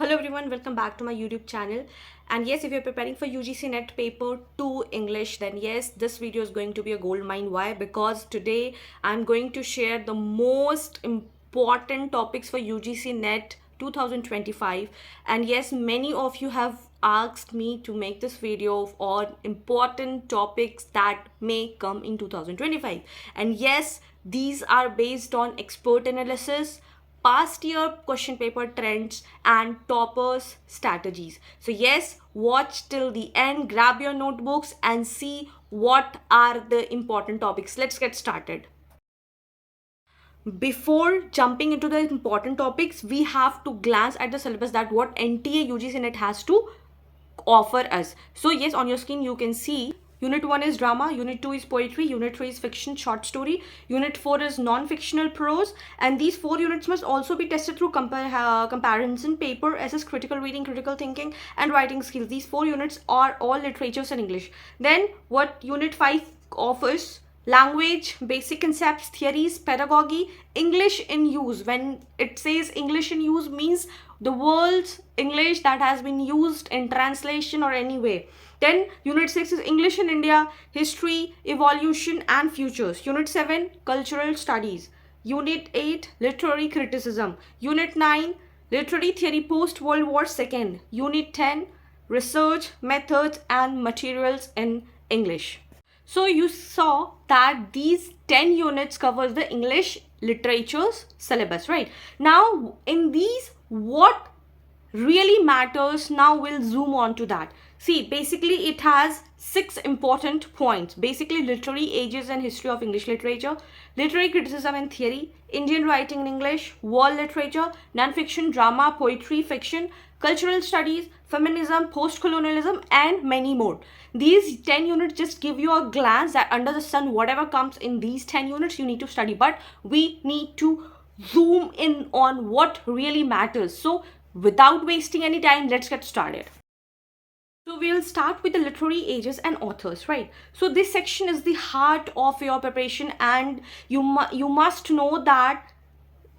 Hello everyone, welcome back to my YouTube channel. And yes, if you're preparing for UGC NET paper 2 English, then yes, this video is going to be a gold mine. Why? Because today I'm going to share the most important topics for UGC NET 2025. And yes, many of you have asked me to make this video on important topics that may come in 2025. And yes, these are based on expert analysis, past year question paper trends and toppers strategies. So yes, watch till the end, grab your notebooks and see what are the important topics. Let's get started. Before jumping into the important topics, we have to glance at the syllabus, that what NTA UGC NET has to offer us. So yes, on your screen you can see Unit 1 is drama, Unit 2 is poetry, Unit 3 is fiction short story, Unit 4 is non-fictional prose, and these 4 units must also be tested through comparison paper, assess critical reading, critical thinking and writing skills. These 4 units are all literatures and English. Then what Unit 5 offers: language, basic concepts, theories, pedagogy, English in use. When it says English in use, means the world's English that has been used in translation or any way. Then Unit 6 is English in India, history, evolution and futures. Unit 7, cultural studies. Unit 8, literary criticism. Unit 9, literary theory post World War II. Unit 10, research, methods and materials in English. So you saw that these 10 units covers the English literature's syllabus, right? Now in these, what really matters, now we'll zoom on to that. See, basically it has 6 important points. Basically, literary ages and history of English literature, literary criticism and theory, Indian writing in English, world literature, non-fiction, drama, poetry, fiction, cultural studies, feminism, post-colonialism and many more. These 10 units just give you a glance that under the sun, whatever comes in these 10 units you need to study, but we need to zoom in on what really matters. So without wasting any time, let's get started. So we'll start with the literary ages and authors, right? So this section is the heart of your preparation, and you must know that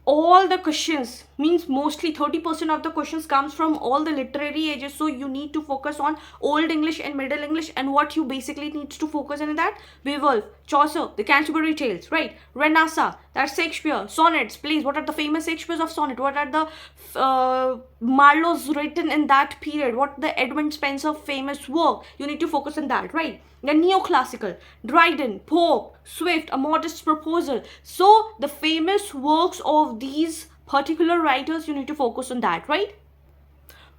all the questions, means mostly 30% of the questions comes from all the literary ages. So you need to focus on Old English and Middle English, and what you basically need to focus on in that: Beowulf, Chaucer, the Canterbury Tales, right? Renassa, that's Shakespeare, sonnets, plays. What are the famous Shakespeare's of sonnet? What are the Marlowe's written in that period? What the Edmund Spenser famous work? You need to focus on that, right? The neoclassical, Dryden, Pope, Swift, A Modest Proposal. So the famous works of these particular writers, you need to focus on that, right?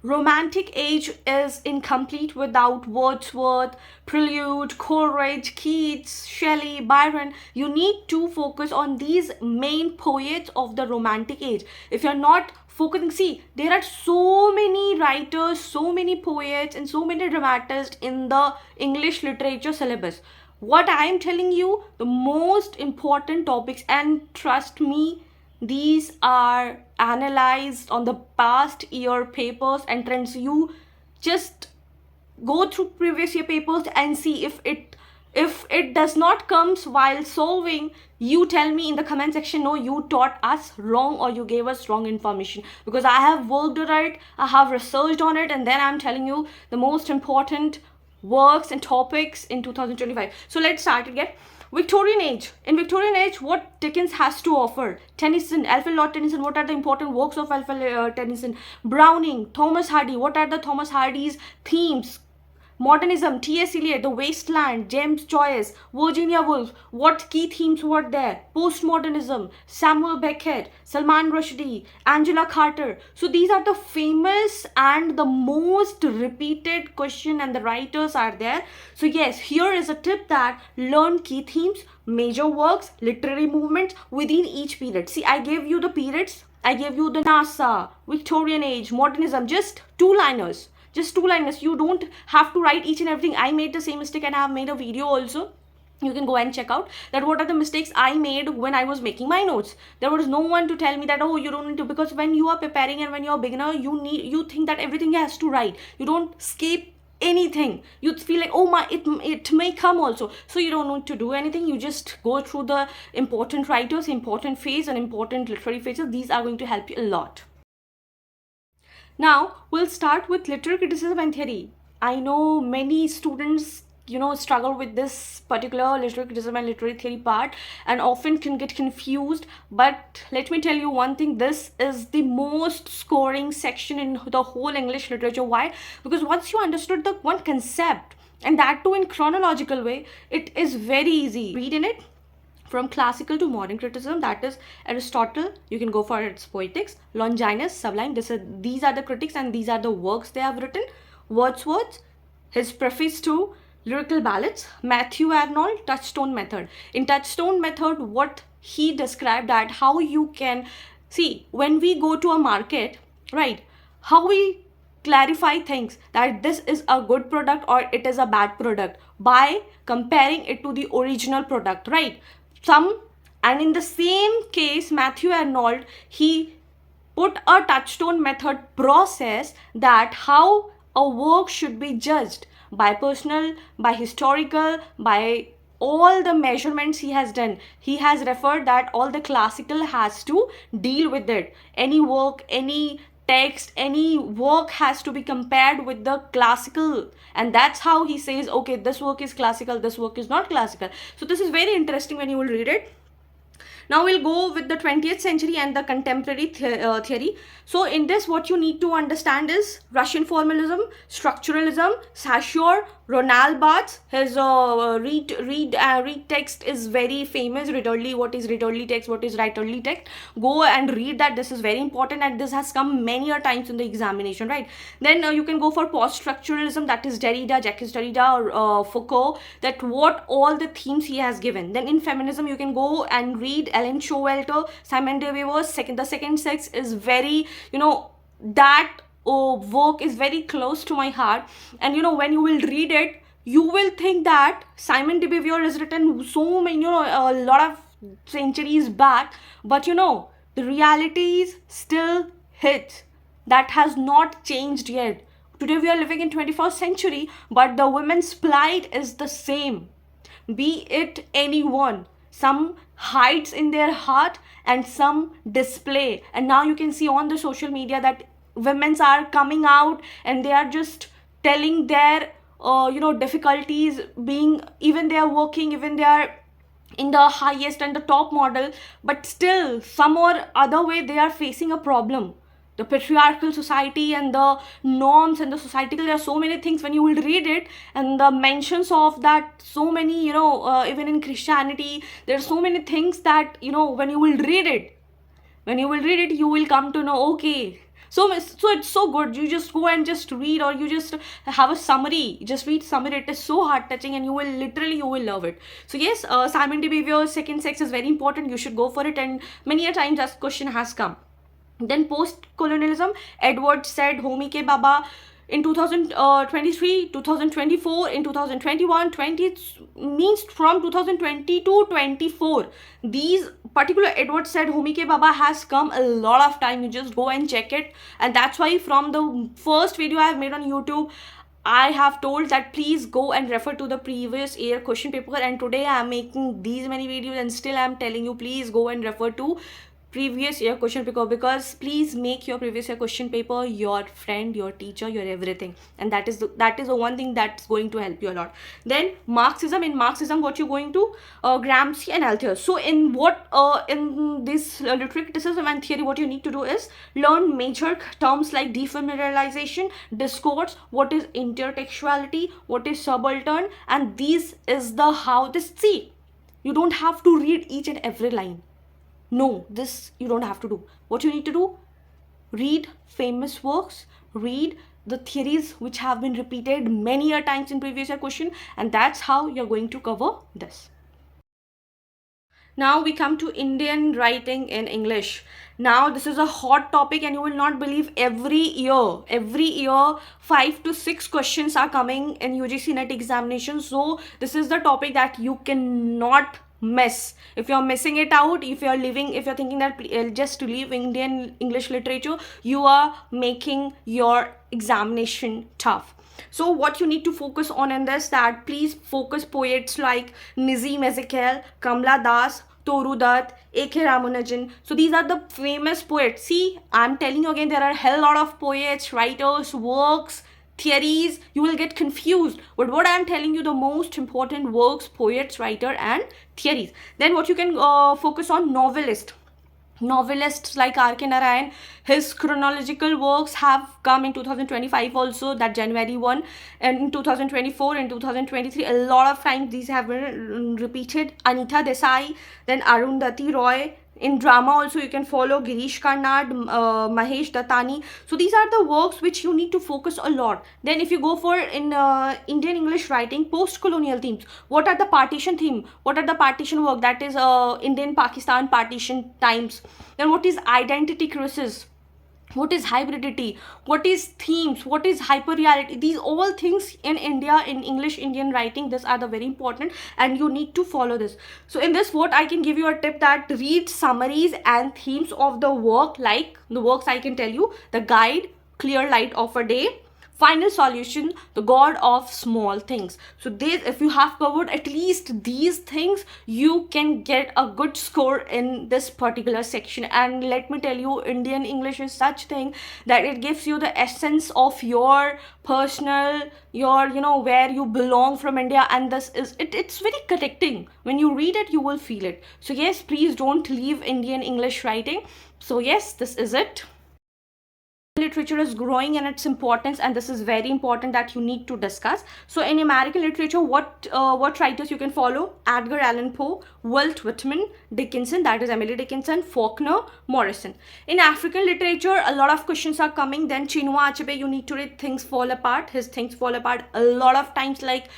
Romantic age is incomplete without Wordsworth, Prelude, Coleridge, Keats, Shelley, Byron. You need to focus on these main poets of the Romantic age. If you're not focusing, see, there are so many writers, so many poets and so many dramatists in the English literature syllabus. What I am telling you, the most important topics, and trust me, these are analyzed on the past year papers and trends. You just go through previous year papers and see if it does not comes while solving. You tell me in the comment section, no, you taught us wrong or you gave us wrong information, because I have worked on it, I have researched on it, and then I'm telling you the most important works and topics in 2025. So let's start again. Victorian age. In Victorian age, what Dickens has to offer? Tennyson, Alfred Lord Tennyson. What are the important works of Alfred Tennyson? Browning, Thomas Hardy. What are the Thomas Hardy's themes? Modernism, T.S. Eliot, The Waste Land, James Joyce, Virginia Woolf. What key themes were there? Postmodernism, Samuel Beckett, Salman Rushdie, Angela Carter. So these are the famous and the most repeated question, and the writers are there. So yes, here is a tip that learn key themes, major works, literary movements within each period. See, I gave you the periods. I gave you the NASA, Victorian age, modernism, just two-liners. Just two-liners. You don't have to write each and everything. I made the same mistake and I have made a video also. You can go and check out that what are the mistakes I made when I was making my notes. There was no one to tell me that, oh, you don't need to, because when you are preparing and when you're a beginner, you think that everything has to write. You don't skip anything. You feel like, oh my, it may come also. So you don't need to do anything. You just go through the important writers, important phase and important literary phases. These are going to help you a lot. Now we'll start with literary criticism and theory. I know many students struggle with this particular literary criticism and literary theory part and often can get confused, but let me tell you one thing, this is the most scoring section in the whole English literature. Why? Because once you understood the one concept, and that too in chronological way, it is very easy. Read in it from classical to modern criticism, that is Aristotle, you can go for its poetics, Longinus, sublime, these are the critics and these are the works they have written. Wordsworth, his preface to lyrical ballads. Matthew Arnold, touchstone method. In touchstone method, what he described that how you can see when we go to a market, right, how we clarify things that this is a good product or it is a bad product by comparing it to the original product, right? And in the same case, Matthew Arnold, he put a touchstone method process that how a work should be judged by personal, by historical, by all the measurements he has done. He has referred that all the classical has to deal with it. Any work, any text, any work has to be compared with the classical, and that's how he says, okay, this work is classical, this work is not classical. So this is very interesting when you will read it. Now we'll go with the 20th century and the contemporary theory. So in this, what you need to understand is Russian formalism, structuralism, Saussure, Ronald Barthes. His read text is very famous. Readerly, what is readerly text, what is writerly text. Go and read that. This is very important and this has come many a times in the examination, right? Then you can go for post-structuralism, that is Derrida, Jacques Derrida, or Foucault, that what all the themes he has given. Then in feminism, you can go and read Ellen Showalter, Simone de Beauvoir. The Second Sex is very, that work is very close to my heart, and when you will read it, you will think that Simone de Beauvoir is written so many, a lot of centuries back, but the realities still hit. That has not changed yet. Today we are living in 21st century, but the women's plight is the same. Be it anyone, some hides in their heart and some display. And now you can see on the social media that women are coming out and they are just telling their difficulties, being, even they are working, even they are in the highest and the top model, but still some or other way they are facing a problem. The patriarchal society and the norms and the societal, there are so many things when you will read it, and the mentions of that, so many, even in Christianity, there are so many things that, when you will read it, you will come to know, okay. So it's so good. You just go and just read, or you just have a summary. Just read summary. It is so heart touching, and you will love it. So yes, Simone de Beauvoir's Second Sex is very important. You should go for it, and many a times that question has come. Then post-colonialism, Edward Said, Homi Ke Baba, in 2023, 2024, in 2021, 20 means from 2020 to 24. These particular Edward Said, Homi Ke Baba has come a lot of time. You just go and check it, and that's why from the first video I have made on YouTube, I have told that please go and refer to the previous year question paper, and today I am making these many videos and still I am telling you please go and refer to previous year question paper, because please make your previous year question paper your friend, your teacher, your everything, and that is the one thing that's going to help you a lot. Then Marxism. In Marxism, what you're going to Gramsci and Althusser. So in this literary criticism and theory, what you need to do is learn major terms like defamiliarization, discourse, what is intertextuality, what is subaltern, and these is the how this. See, you don't have to read each and every line. No, this you don't have to do. What you need to do, read famous works, read the theories which have been repeated many a times in previous year question, and that's how you're going to cover this. Now we come to Indian writing in English. Now this is a hot topic, and you will not believe every year 5 to 6 questions are coming in UGC NET examination. So this is the topic that you cannot miss. If you're missing it out, if you're thinking that just to leave Indian English literature, you are making your examination tough. So what you need to focus on in this, that please focus poets like Nazim Ezekiel, Kamla Das, Toru Dutt, A.K. Ramanujam. So these are the famous poets. See, I'm telling you again, there are a hell lot of poets, writers, works, theories. You will get confused. But what I'm telling you, the most important works, poets, writer, and theories. Then what you can focus on, novelist. Novelists like R.K. Narayan, his chronological works have come in 2025 also, that January 1, and in 2024 and 2023 a lot of times these have been repeated. Anita Desai, then Arundhati Roy. In drama also you can follow Girish Karnad, Mahesh Dattani. So these are the works which you need to focus a lot. Then if you go for in Indian English writing, post-colonial themes. What are the partition theme? What are the partition work? That is Indian Pakistan partition times. Then what is identity crisis? What is hybridity? What is themes? What is hyperreality? These all things in India, in English Indian writing, these are the very important, and you need to follow this. So in this, what I can give you a tip, that read summaries and themes of the work, like the works I can tell you: The Guide, Clear Light of a Day, Final Solution, The God of Small Things. So this, if you have covered at least these things, you can get a good score in this particular section. And let me tell you, Indian English is such thing that it gives you the essence of your personal, your, where you belong from India. And this is it's very connecting. When you read it, you will feel it. So yes, please don't leave Indian English writing. So yes, this is it. Literature is growing and its importance, and this is very important that you need to discuss. So in American literature, what writers you can follow: Edgar Allan Poe, Walt Whitman, Dickinson, that is Emily Dickinson, Faulkner, Morrison. In African literature, a lot of questions are coming. Then Chinua Achebe, you need to read Things Fall Apart. His Things Fall Apart a lot of times, like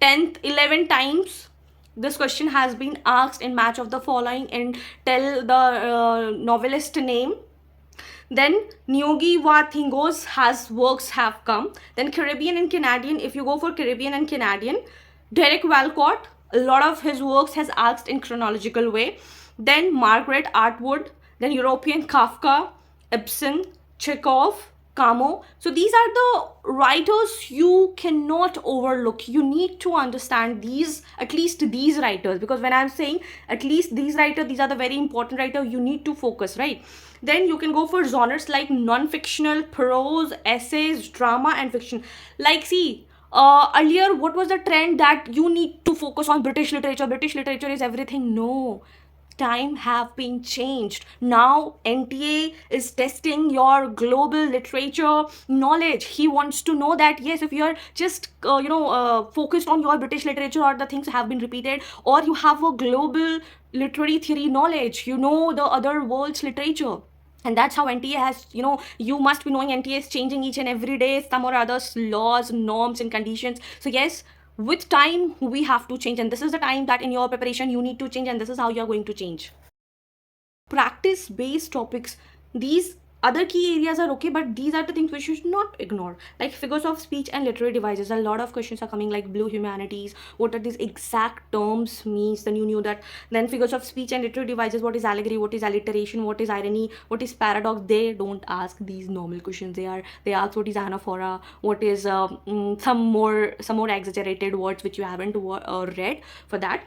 10th 11 times this question has been asked in Match of the Following, and tell the novelist name. Then Ngugi wa Thiong'o's works have come. Then Caribbean and Canadian, if you go for Caribbean and Canadian, Derek Walcott, a lot of his works has asked in chronological way. Then Margaret Atwood, then European Kafka, Ibsen, Chekhov, Camus. So these are the writers you cannot overlook. You need to understand these, at least these writers, because when I'm saying at least these writers, these are the very important writers you need to focus, right? Then you can go for genres like non-fictional, prose, essays, drama, and fiction. Like, see, earlier, what was the trend that you need to focus on British literature? British literature is everything. No. Time have been changed. Now NTA is testing your global literature knowledge. He wants to know that yes, if you're just focused on your British literature, or the things have been repeated, or you have a global literary theory knowledge, you know the other world's literature. And that's how NTA has, you must be knowing NTA is changing each and every day, some or other laws, norms, and conditions. So yes, with time we have to change, and this is the time that in your preparation you need to change, and this is how you are going to change. Practice based topics, these other key areas are okay, but these are the things which you should not ignore, like figures of speech and literary devices. A lot of questions are coming, like blue humanities, what are these exact terms means, then you knew that. Then figures of speech and literary devices, what is allegory, what is alliteration, what is irony, what is paradox. They don't ask these normal questions. They ask what is anaphora, what is some more exaggerated words which you haven't read for that.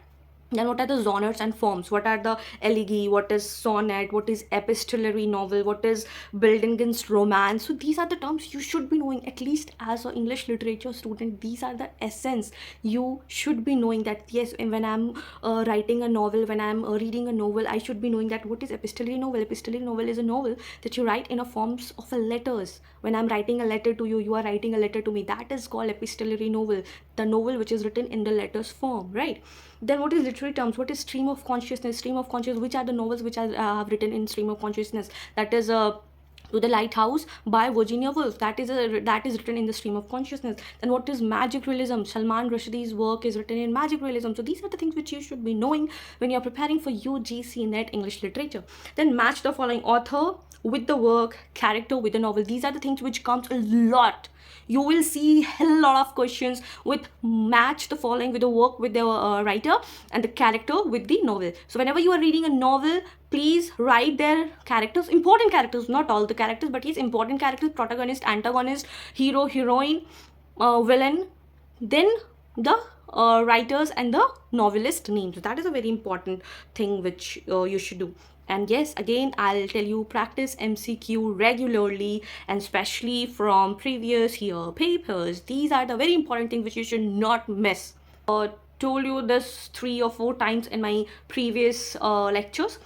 Then what are the genres and forms? What are the elegy? What is sonnet? What is epistolary novel? What is Bildungen's romance? So these are the terms you should be knowing, at least as an English literature student. These are the essence you should be knowing, that yes, when I'm writing a novel, when I'm reading a novel, I should be knowing that what is epistolary novel. Epistolary novel is a novel that you write in a forms of a letters. When I'm writing a letter to you, you are writing a letter to me. That is called epistolary novel, the novel which is written in the letters form, right? Then what is literary terms? What is stream of consciousness? Stream of consciousness, which are the novels which I have written in stream of consciousness? That is To the Lighthouse by Virginia Woolf. That is written in the stream of consciousness. Then what is magic realism? Salman Rushdie's work is written in magic realism. So these are the things which you should be knowing when you're preparing for UGC NET English literature. Then match the following: author with the work, character with the novel. These are the things which comes a lot. You will see a lot of questions with match the following with the work with the writer, and the character with the novel. So whenever you are reading a novel, please write their characters, important characters, not all the characters, but yes, important characters: protagonist, antagonist, hero, heroine, villain. Then the writers and the novelist names. So that is a very important thing which you should do. And yes, again, I'll tell you, practice MCQ regularly, and especially from previous year papers. These are the very important things which you should not miss. Told you this 3 or 4 times in my previous lectures.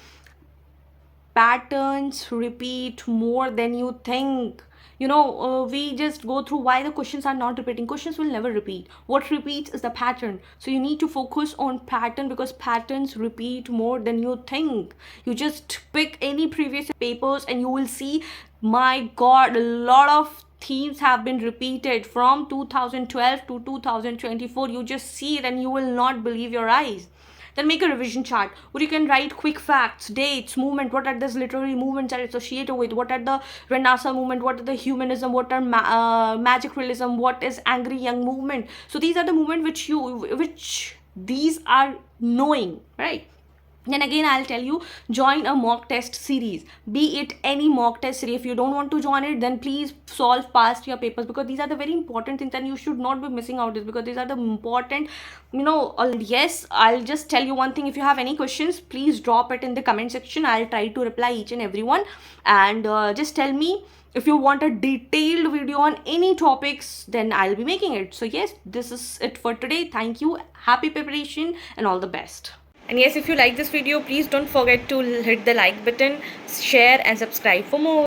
Patterns repeat more than you think. We just go through why the questions are not repeating. Questions will never repeat. What repeats is the pattern. So you need to focus on pattern, because patterns repeat more than you think. You just pick any previous papers and you will see, my god, a lot of themes have been repeated from 2012 to 2024. You just see it and you will not believe your eyes. Then make a revision chart where you can write quick facts, dates, movement, what are these literary movements are associated with, what are the Renaissance movement, what are the humanism, what are magic realism, what is angry young movement. So these are the movement which these are knowing, right? Then again, I'll tell you, join a mock test series, be it any mock test series. If you don't want to join it, then please solve past year papers, because these are the very important things and you should not be missing out this, because these are the important, yes, I'll just tell you one thing. If you have any questions, please drop it in the comment section. I'll try to reply each and every one. And just tell me if you want a detailed video on any topics, then I'll be making it. So yes, this is it for today. Thank you, happy preparation, and all the best. And yes, if you like this video, please don't forget to hit the like button, share and subscribe for more.